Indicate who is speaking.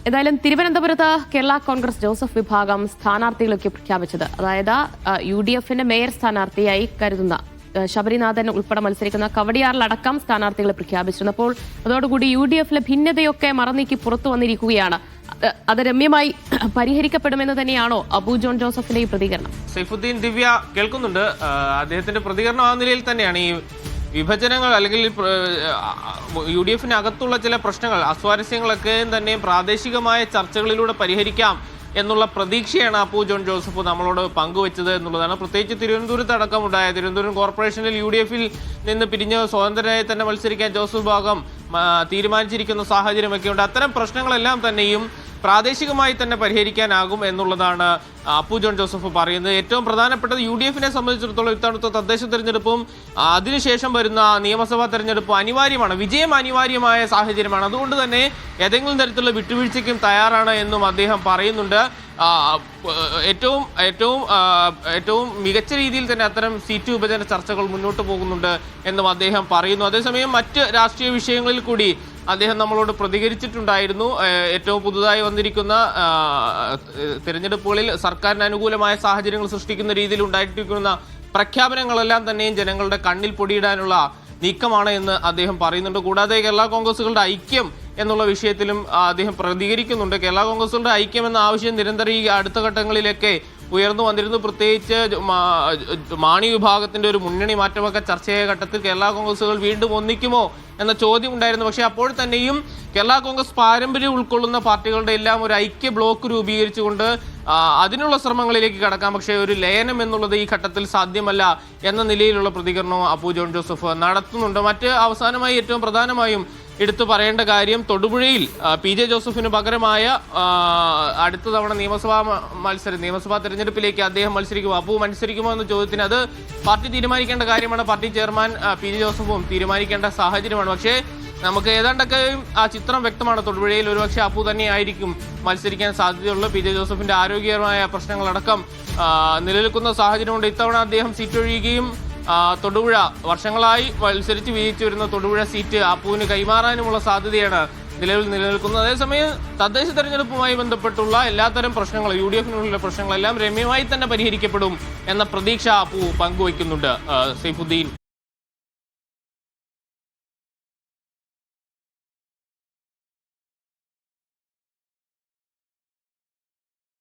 Speaker 1: ഏതായാലും തിരുവനന്തപുരത്ത് കേരള കോൺഗ്രസ് ജോസഫ് വിഭാഗം സ്ഥാനാർത്ഥികളൊക്കെ പ്രഖ്യാപിച്ചത്. അതായത് UDFന്റെ മേയർ സ്ഥാനാർത്ഥിയായി കരുതുന്ന ശബരിനാഥൻ ഉൾപ്പെടെ മത്സരിക്കുന്ന കവടിയാറിലടക്കം സ്ഥാനാർത്ഥികളെ പ്രഖ്യാപിച്ചിരുന്നപ്പോൾ അതോടുകൂടി UDFലെ ഭിന്നതയൊക്കെ മറന്നീക്കി പുറത്തു വന്നിരിക്കുകയാണ്. അത് രമ്യമായി പരിഹരിക്കപ്പെടുമെന്ന് തന്നെയാണോ അബു ജോൺ ജോസഫിന്റെ ഈ പ്രതികരണം?
Speaker 2: സൈഫുദ്ദീൻ ദിവ്യ കേൾക്കുന്നുണ്ട്. അദ്ദേഹത്തിന്റെ പ്രതികരണം ആ നിലയിൽ തന്നെയാണ്. ഈ വിഭജനങ്ങൾ അല്ലെങ്കിൽ UDFിനകത്തുള്ള ചില പ്രശ്നങ്ങൾ, അസ്വാരസ്യങ്ങളൊക്കെ തന്നെ പ്രാദേശികമായ ചർച്ചകളിലൂടെ പരിഹരിക്കാം എന്നുള്ള പ്രതീക്ഷയാണ് അപ്പു ജോൺ ജോസഫ് നമ്മളോട് പങ്കുവച്ചത് എന്നുള്ളതാണ്. പ്രത്യേകിച്ച് തിരുവനന്തപുരത്ത് അടക്കമുണ്ടായ തിരുവനന്തപുരം കോർപ്പറേഷനിൽ UDFിൽ നിന്ന് പിരിഞ്ഞ് സ്വതന്ത്രരായി തന്നെ മത്സരിക്കാൻ ജോസഫ് വിഭാഗം തീരുമാനിച്ചിരിക്കുന്ന സാഹചര്യമൊക്കെ ഉണ്ട്. അത്തരം പ്രശ്നങ്ങളെല്ലാം തന്നെയും പ്രാദേശികമായി തന്നെ പരിഹരിക്കാനാകും എന്നുള്ളതാണ് അപ്പു ജോൺ ജോസഫ് പറയുന്നത്. ഏറ്റവും പ്രധാനപ്പെട്ടത് UDFിനെ സംബന്ധിച്ചിടത്തോളം ഇത്തവണത്തെ തദ്ദേശ തെരഞ്ഞെടുപ്പും അതിനുശേഷം വരുന്ന നിയമസഭാ തെരഞ്ഞെടുപ്പും അനിവാര്യമാണ്, വിജയം അനിവാര്യമായ സാഹചര്യമാണ്. അതുകൊണ്ട് തന്നെ ഏതെങ്കിലും തരത്തിലുള്ള വിട്ടുവീഴ്ചയ്ക്കും തയ്യാറാണ് എന്നും അദ്ദേഹം പറയുന്നുണ്ട്. ഏറ്റവും മികച്ച രീതിയിൽ തന്നെ അത്തരം സീറ്റ് വിഭജന ചർച്ചകൾ മുന്നോട്ട് പോകുന്നുണ്ട് എന്നും അദ്ദേഹം പറയുന്നു. അതേസമയം മറ്റ് രാഷ്ട്രീയ വിഷയങ്ങളിൽ കൂടി അദ്ദേഹം നമ്മളോട് പ്രതികരിച്ചിട്ടുണ്ടായിരുന്നു. ഏറ്റവും പുതുതായി വന്നിരിക്കുന്ന തിരഞ്ഞെടുപ്പുകളിൽ സർക്കാരിന് അനുകൂലമായ സാഹചര്യങ്ങൾ സൃഷ്ടിക്കുന്ന രീതിയിൽ ഉണ്ടായിരിക്കുന്ന പ്രഖ്യാപനങ്ങളെല്ലാം തന്നെയും ജനങ്ങളുടെ കണ്ണിൽ പൊടിയിടാനുള്ള നീക്കമാണ് എന്ന് അദ്ദേഹം പറയുന്നുണ്ട്. കൂടാതെ കേരള കോൺഗ്രസുകളുടെ ഐക്യം എന്നുള്ള വിഷയത്തിലും അദ്ദേഹം പ്രതികരിക്കുന്നുണ്ട്. കേരള കോൺഗ്രസുകളുടെ ഐക്യം എന്ന ആവശ്യം നിരന്തരം ഈ അടുത്ത ഘട്ടങ്ങളിലൊക്കെ ഉയർന്നു വന്നിരുന്നു. പ്രത്യേകിച്ച് മാണി വിഭാഗത്തിന്റെ ഒരു മുന്നണി മാറ്റമൊക്കെ ചർച്ചയായ ഘട്ടത്തിൽ കേരള കോൺഗ്രസുകൾ വീണ്ടും ഒന്നിക്കുമോ എന്ന ചോദ്യം ഉണ്ടായിരുന്നു. പക്ഷേ അപ്പോൾ തന്നെയും കേരള കോൺഗ്രസ് പാരമ്പര്യം ഉൾക്കൊള്ളുന്ന പാർട്ടികളുടെ എല്ലാം ഒരു ഐക്യ ബ്ലോക്ക് രൂപീകരിച്ചുകൊണ്ട് അതിനുള്ള ശ്രമങ്ങളിലേക്ക് കടക്കാം. പക്ഷേ ഒരു ലയനം എന്നുള്ളത് ഈ ഘട്ടത്തിൽ സാധ്യമല്ല എന്ന നിലയിലുള്ള പ്രതികരണവും അപ്പു ജോൺ ജോസഫ് നടത്തുന്നുണ്ട്. മറ്റ് അവസാനമായി ഏറ്റവും പ്രധാനമായും എടുത്തു പറയേണ്ട കാര്യം, തൊടുപുഴയിൽ PJ ജോസഫിന് പകരമായ അടുത്ത തവണ നിയമസഭാ തെരഞ്ഞെടുപ്പിലേക്ക് അദ്ദേഹം മത്സരിക്കുമോ, അപ്പു മത്സരിക്കുമോ എന്ന ചോദ്യത്തിന് അത് പാർട്ടി തീരുമാനിക്കേണ്ട കാര്യമാണ്. പാർട്ടി ചെയർമാൻ PJ ജോസഫും തീരുമാനിക്കേണ്ട സാഹചര്യമാണ്. പക്ഷേ നമുക്ക് ഏതാണ്ടൊക്കെ ആ ചിത്രം വ്യക്തമാണ്. തൊടുപുഴയിൽ ഒരുപക്ഷെ അപ്പു തന്നെയായിരിക്കും മത്സരിക്കാൻ സാധ്യതയുള്ളത്. PJ ജോസഫിന്റെ ആരോഗ്യപരമായ പ്രശ്നങ്ങളടക്കം നിലനിൽക്കുന്ന സാഹചര്യമുണ്ട്. ഇത്തവണ അദ്ദേഹം സീറ്റ് ഒഴിയുകയും തൊടുപുഴ വർഷങ്ങളായി മത്സരിച്ച് വിജയിച്ചു വരുന്ന തൊടുപുഴ സീറ്റ് അപ്പുവിന് കൈമാറാനുമുള്ള സാധ്യതയാണ് നിലനിൽക്കുന്നത്. അതേസമയം തദ്ദേശ തെരഞ്ഞെടുപ്പുമായി ബന്ധപ്പെട്ടുള്ള എല്ലാത്തരം പ്രശ്നങ്ങളും UDFിനുള്ള പ്രശ്നങ്ങളെല്ലാം രമ്യമായി തന്നെ പരിഹരിക്കപ്പെടും എന്ന പ്രതീക്ഷ അപ്പു പങ്കുവയ്ക്കുന്നുണ്ട്. സൈഫുദ്ദീൻ.